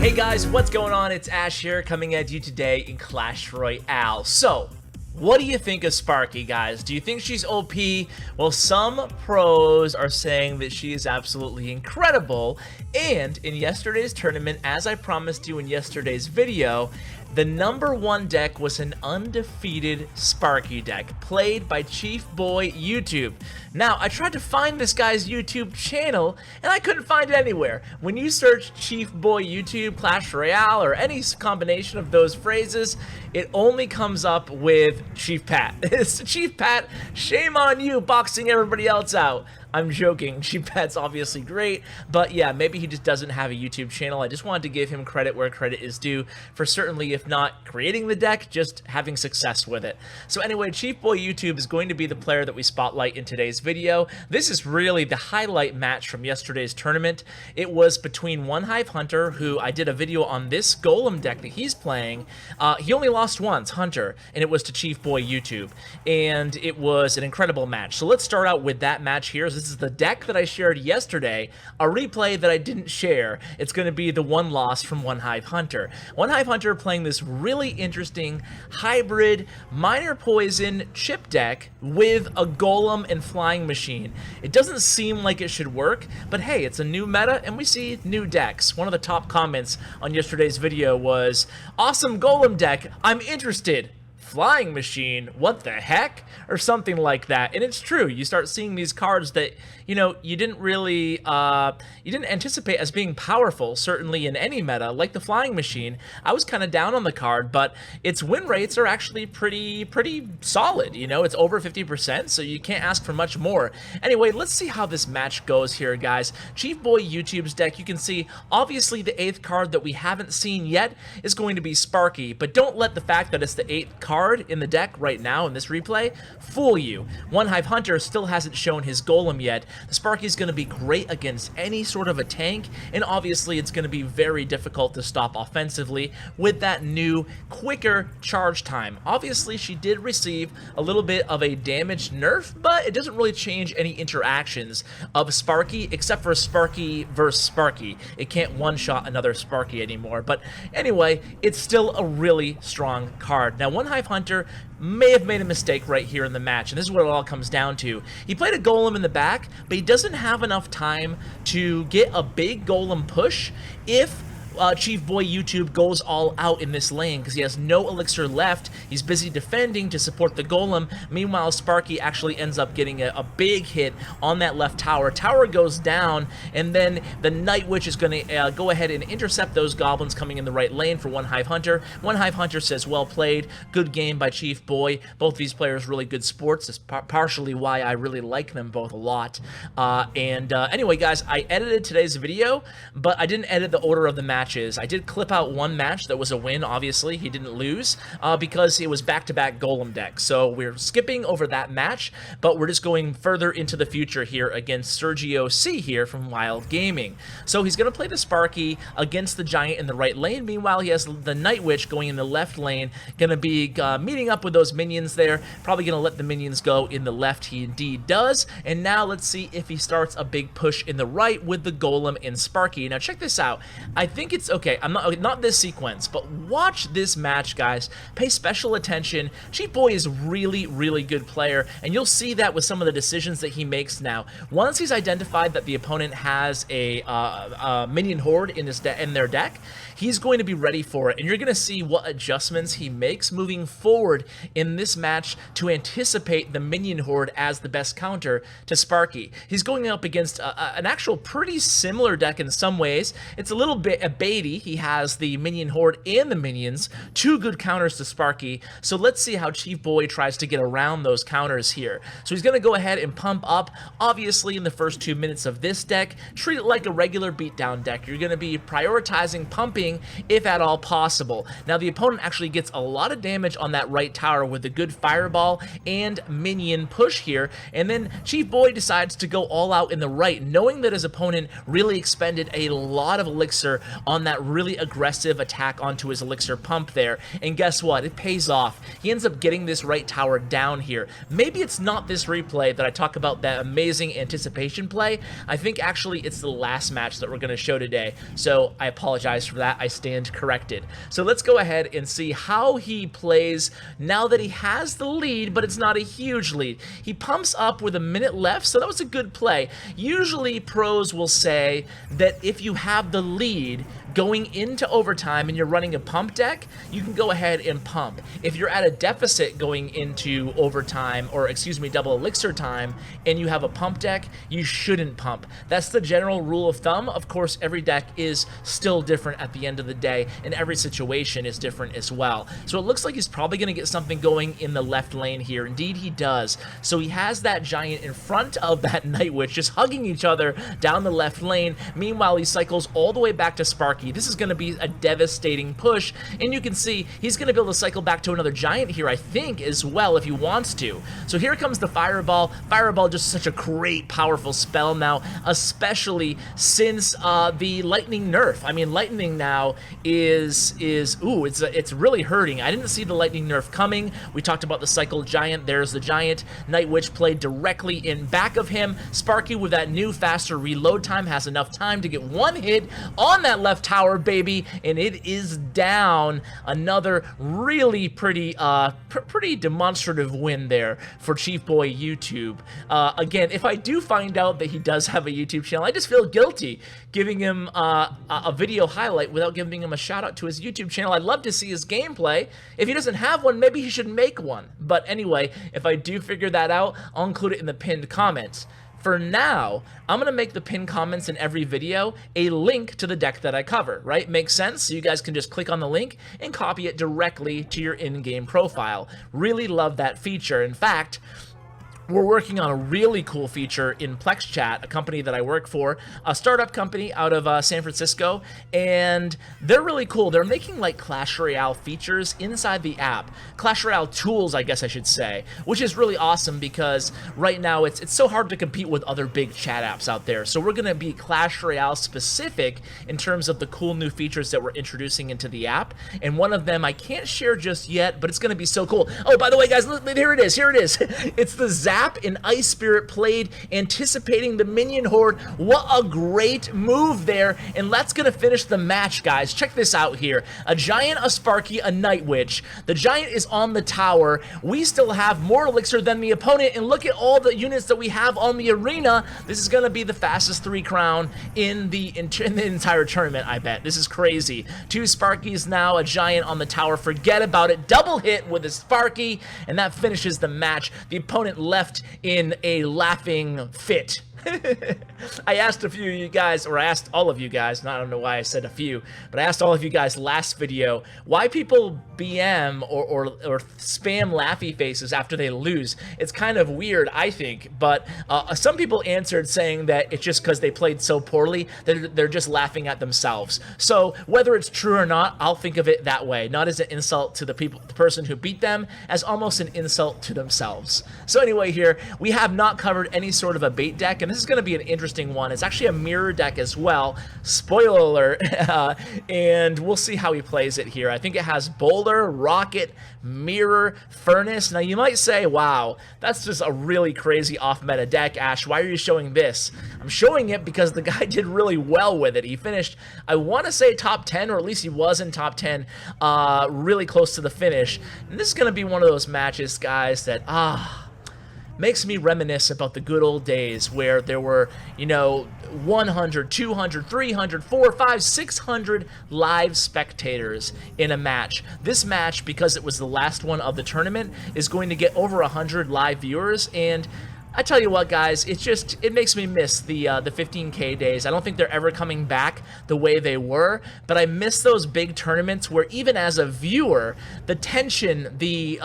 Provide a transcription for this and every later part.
Hey guys, what's going on? It's Ash here coming at you today in Clash Royale. So, what do you think of Sparky, guys? Do you think she's OP? Well, some pros are saying that she is absolutely incredible. And in yesterday's tournament, as I promised you in yesterday's video, the #1 deck was an undefeated Sparky deck, played by ChiefBoyYouTube. Now, I tried to find this guy's YouTube channel, and I couldn't find it anywhere. When you search ChiefBoyYouTube, Clash Royale, or any combination of those phrases, it only comes up with Chief Pat. It's Chief Pat, shame on you, boxing everybody else out. I'm joking, Chief Pat's obviously great, but yeah, maybe he just doesn't have a YouTube channel. I just wanted to give him credit where credit is due for certainly, if not creating the deck, just having success with it. So anyway, ChiefBoyYouTube is going to be the player that we spotlight in today's video. This is really the highlight match from yesterday's tournament. It was between OneHive Hunter, who I did a video on this Golem deck that he's playing. He only lost once, Hunter, and it was to ChiefBoyYouTube, and it was an incredible match. So let's start out with that match here. This is the deck that I shared yesterday, a replay that I didn't share. It's going to be the one loss from OneHive Hunter. OneHive Hunter playing this really interesting hybrid minor poison chip deck with a Golem and flying machine. It doesn't seem like it should work, but hey, it's a new meta and we see new decks. One of the top comments on yesterday's video was, "Awesome Golem deck, I'm interested. Flying machine, what the heck?" or something like that. And it's true, you start seeing these cards that, you know, you didn't really you didn't anticipate as being powerful, certainly in any meta, like the flying machine. I was kind of down on the card, but its win rates are actually pretty solid. You know, it's over 50%, so you can't ask for much more. Anyway, let's see how this match goes here, guys. ChiefBoyYouTube's deck, you can see obviously the 8th card that we haven't seen yet is going to be Sparky, but don't let the fact that it's the 8th card in the deck right now in this replay fool you. OneHive Hunter still hasn't shown his Golem yet. The Sparky is going to be great against any sort of a tank, and obviously it's going to be very difficult to stop offensively with that new, quicker charge time. Obviously, she did receive a little bit of a damage nerf, but it doesn't really change any interactions of Sparky, except for Sparky versus Sparky. It can't one-shot another Sparky anymore, but anyway, it's still a really strong card. Now, OneHive Hunter may have made a mistake right here in the match, and this is what it all comes down to. He played a Golem in the back, but he doesn't have enough time to get a big Golem push if ChiefBoyYouTube goes all out in this lane because he has no elixir left. He's busy defending to support the Golem. Meanwhile, Sparky actually ends up getting a big hit on that left tower. Tower goes down, and then the Night Witch is going to go ahead and intercept those goblins coming in the right lane for OneHive Hunter. OneHive Hunter says, well played, good game by ChiefBoy. Both these players really good sports. That's partially why I really like them both a lot. Anyway, guys, I edited today's video, but I didn't edit the order of the match. I did clip out one match that was a win, obviously. He didn't lose because it was back-to-back Golem deck. So we're skipping over that match, but we're just going further into the future here against Sergio C here from Wild Gaming. So he's going to play the Sparky against the Giant in the right lane. Meanwhile, he has the Night Witch going in the left lane, going to be meeting up with those minions there. Probably going to let the minions go in the left. He indeed does. And now let's see if he starts a big push in the right with the Golem and Sparky. Now check this out. I think it's okay. I'm not this sequence, but watch this match, guys. Pay special attention. ChiefBoy is really good player, and you'll see that with some of the decisions that he makes now. Once he's identified that the opponent has a minion horde in their deck, he's going to be ready for it, and you're going to see what adjustments he makes moving forward in this match to anticipate the minion horde as the best counter to Sparky. He's going up against an actual pretty similar deck in some ways. It's a little bit baity. He has the minion horde and the minions, two good counters to Sparky. So let's see how ChiefBoy tries to get around those counters here. So he's going to go ahead and pump up. Obviously, in the first 2 minutes of this deck, treat it like a regular beatdown deck. You're going to be prioritizing pumping if at all possible. Now, the opponent actually gets a lot of damage on that right tower with a good fireball and minion push here, and then ChiefBoy decides to go all out in the right, knowing that his opponent really expended a lot of elixir on on that really aggressive attack onto his elixir pump there, and guess what? It pays off. He ends up getting this right tower down here. Maybe it's not this replay that I talk about, that amazing anticipation play. I think actually it's the last match that we're going to show today, so I apologize for that. I stand corrected. So let's go ahead and see how he plays now that he has the lead, but it's not a huge lead. He pumps up with a minute left, so that was a good play. Usually pros will say that if you have the lead going into overtime and you're running a pump deck, you can go ahead and pump. If you're at a deficit going into overtime, or excuse me, double elixir time, and you have a pump deck, you shouldn't pump. That's the general rule of thumb. Of course, every deck is still different at the end of the day, and every situation is different as well. So it looks like he's probably going to get something going in the left lane here. Indeed, he does. So he has that giant in front of that Night Witch, just hugging each other down the left lane. Meanwhile, he cycles all the way back to Sparky. This is going to be a devastating push, and you can see he's going to be able to cycle back to another giant here, I think, as well, if he wants to. So here comes the Fireball. Fireball, just such a great, powerful spell now, especially since the Lightning nerf. I mean, Lightning now is ooh, it's really hurting. I didn't see the Lightning nerf coming. We talked about the cycle giant. There's the giant. Night Witch played directly in back of him. Sparky, with that new faster reload time, has enough time to get one hit on that left tower, baby, and it is down. Another really pretty pretty demonstrative win there for ChiefBoyYouTube. Again, if I do find out that he does have a YouTube channel, I just feel guilty giving him a video highlight without giving him a shout out to his YouTube channel. I'd love to see his gameplay. If he doesn't have one, maybe he should make one. But anyway, if I do figure that out, I'll include it in the pinned comments. For now, I'm going to make the pinned comments in every video a link to the deck that I cover, right? Makes sense? So you guys can just click on the link and copy it directly to your in-game profile. Really love that feature. In fact, we're working on a really cool feature in Plexchat, a company that I work for, a startup company out of San Francisco, and they're really cool. They're making like Clash Royale features inside the app. Clash Royale tools, I guess I should say, which is really awesome because right now it's so hard to compete with other big chat apps out there. So we're going to be Clash Royale specific in terms of the cool new features that we're introducing into the app, and one of them I can't share just yet, but it's going to be so cool. Oh, by the way, guys, look, here it is. It's the Zap and Ice Spirit played, anticipating the minion horde. What a great move there, and that's gonna finish the match, guys. Check this out here. A giant, a Sparky, a Night Witch. The giant is on the tower. We still have more elixir than the opponent, and look at all the units that we have on the arena. This is gonna be the fastest 3 crown in the entire tournament, I bet. This is crazy. 2 Sparkies now, a giant on the tower. Forget about it. Double hit with a Sparky, and that finishes the match. The opponent left in a laughing fit. I asked a few of you guys, or I asked all of you guys, I don't know why I said a few, but I asked all of you guys last video why people BM or spam laughy faces after they lose. It's kind of weird, I think, but some people answered saying that it's just because they played so poorly that they're just laughing at themselves. So whether it's true or not, I'll think of it that way, not as an insult to the person who beat them, as almost an insult to themselves. So anyway, here we have not covered any sort of a bait deck, and this is going to be an interesting one. It's actually a mirror deck as well. Spoiler alert. And we'll see how he plays it here. I think it has Boulder, Rocket, Mirror, Furnace. Now you might say, wow, that's just a really crazy off-meta deck, Ash. Why are you showing this? I'm showing it because the guy did really well with it. He finished, I want to say top 10, or at least he was in top 10, really close to the finish. And this is going to be one of those matches, guys, that, makes me reminisce about the good old days where there were, you know, 100, 200, 300, 400, 500, 600 live spectators in a match. This match, because it was the last one of the tournament, is going to get over 100 live viewers, and I tell you what, guys, it makes me miss the 15K days. I don't think they're ever coming back the way they were, but I miss those big tournaments where even as a viewer, the tension, the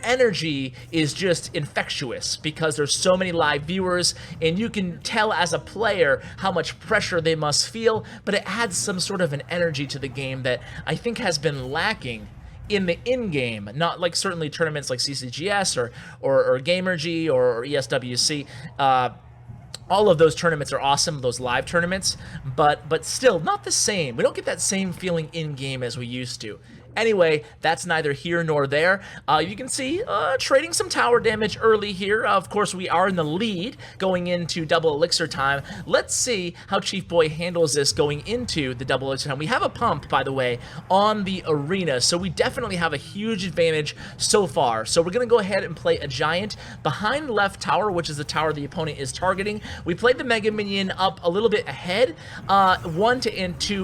energy is just infectious because there's so many live viewers, and you can tell as a player how much pressure they must feel, but it adds some sort of an energy to the game that I think has been lacking in the in-game, not like certainly tournaments like CCGS or Gamergy or ESWC. All of those tournaments are awesome, those live tournaments, but still not the same. We don't get that same feeling in-game as we used to. Anyway, that's neither here nor there. You can see trading some tower damage early here. Of course, we are in the lead going into double elixir time. Let's see how Chief Boy handles this going into the double elixir time. We have a pump, by the way, on the arena, so we definitely have a huge advantage so far. So we're going to go ahead and play a giant behind left tower, which is the tower the opponent is targeting. We played the Mega Minion up a little bit ahead, one to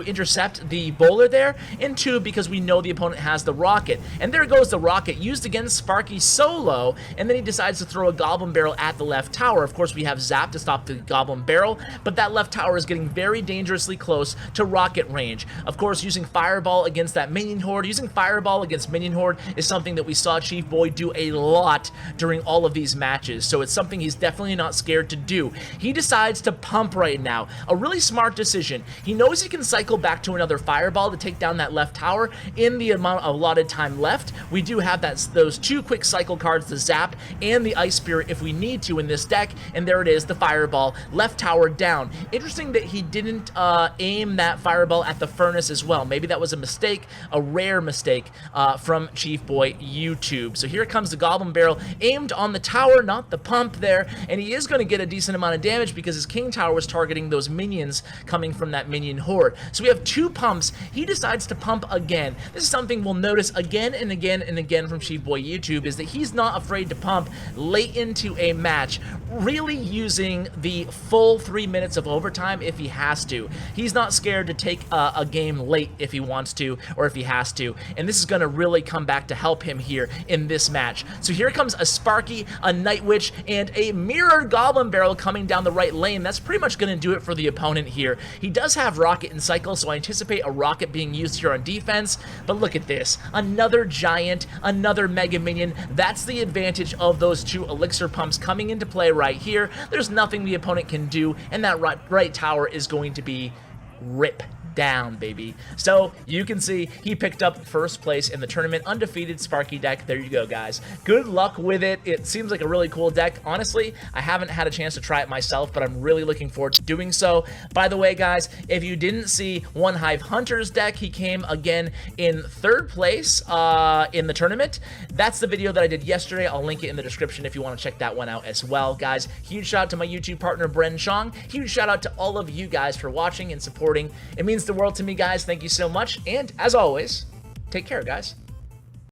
intercept the bowler there, and two because we know the opponent has the rocket. And there goes the rocket used against Sparky solo, and then he decides to throw a Goblin Barrel at the left tower. Of course, we have Zap to stop the Goblin Barrel, but that left tower is getting very dangerously close to rocket range. Of course, using Fireball against that Minion Horde, using Fireball against Minion Horde is something that we saw Chief Boy do a lot during all of these matches, so it's something he's definitely not scared to do. He decides to pump right now. A really smart decision. He knows he can cycle back to another Fireball to take down that left tower in the amount of allotted time left. We do have those two quick cycle cards, the Zap and the Ice Spirit, if we need to in this deck, and there it is, the Fireball, left tower down. Interesting that he didn't aim that Fireball at the Furnace as well. Maybe that was a mistake, a rare mistake from Chief Boy YouTube. So here comes the Goblin Barrel, aimed on the tower, not the pump there, and he is going to get a decent amount of damage because his King Tower was targeting those minions coming from that Minion Horde. So we have two pumps. He decides to pump again. This is something we'll notice again and again and again from Chief Boy YouTube, is that he's not afraid to pump late into a match, really using the full 3 minutes of overtime if he has to. He's not scared to take a game late if he wants to or if he has to, and this is going to really come back to help him here in this match. So here comes a Sparky, a Night Witch, and a mirrored Goblin Barrel coming down the right lane. That's pretty much going to do it for the opponent here. He does have Rocket and Cycle, so I anticipate a Rocket being used here on defense, but look at this. Another giant, another Mega Minion. That's the advantage of those two elixir pumps coming into play right here. There's nothing the opponent can do, and that right tower is going to be rip down, baby. So you can see he picked up first place in the tournament. Undefeated Sparky deck. There you go, guys. Good luck with it. It seems like a really cool deck. Honestly, I haven't had a chance to try it myself, but I'm really looking forward to doing so. By the way, guys, if you didn't see OneHive Hunter's deck, he came again in third place in the tournament. That's the video that I did yesterday. I'll link it in the description if you want to check that one out as well, guys. Huge shout out to my YouTube partner, Bren Chong. Huge shout out to all of you guys for watching and supporting. It means the world to me, guys. Thank you so much, and as always, take care, guys.